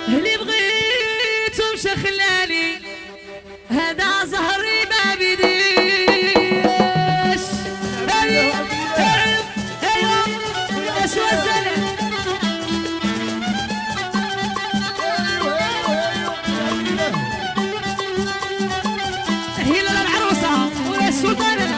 اللي بغيتو مشى خلاني هذا زهري ما بديش. ايوه اش وزن هي العروسه ولا السلطانه.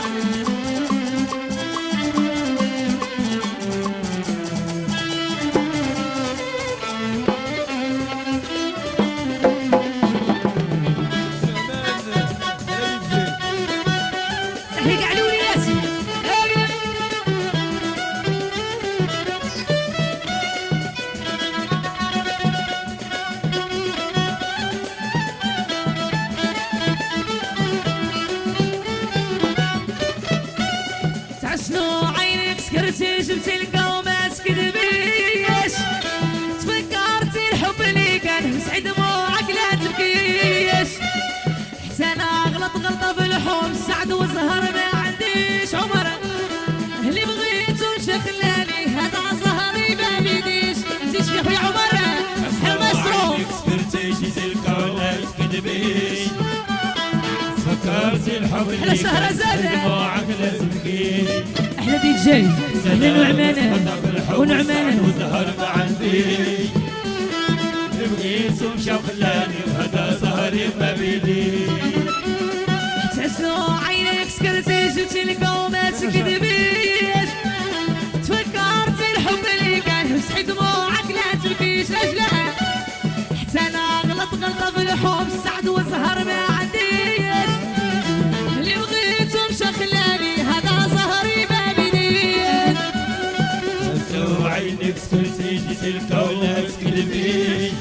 شنو عينك سكرتي جبتي القومة تكذبيش. تفكرتي الحب اللي كان مسعد دموعك لا تبكيش. حتى انا غلطة في الحب سعد وزهر ما عنديش عمر. اللي بغيتو مشى خلاني هذا زهري ما بيديش. نسيت يا خويا عمر بحال مصروف. سكرتي جبتي القومة تكذبيش. فكرتي الحب اللي كان مسعد دموعك لا تبكيش. احلى دي جاي احلى نعمانه ونعمانه وزهر ما عندي. اللي بغيتو مشى وخلاني وهذا زهري ما بيديش. تحسنو عينك سكرتي جبتي القومة تكذبيش. تفكرتي الحب اللي كان مسحي دموعك لا تبكيش. لا حتى انا غلطة في الحب سعد وزهر ما عنديش. اللي بغيتو مشى خلاني هذا زهري ما بيديش. عينك سكرتي جيتي الكونة تكذبيش.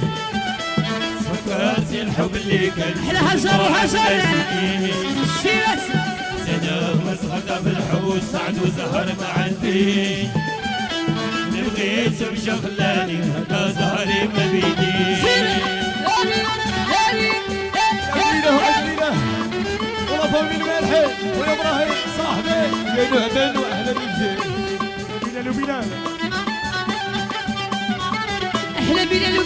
فكرتي الحب اللي كان احلى هجر وهجر شيرس انا مسخطة في الحب سعد وزهر ما عندي. اللي بغيت مشى خلاني هذا زهري ما بيديش. والله فومي المالحين ويا ابراهيم صاحبي يا نهبل واهلا بالجيل. بلال احلى بلال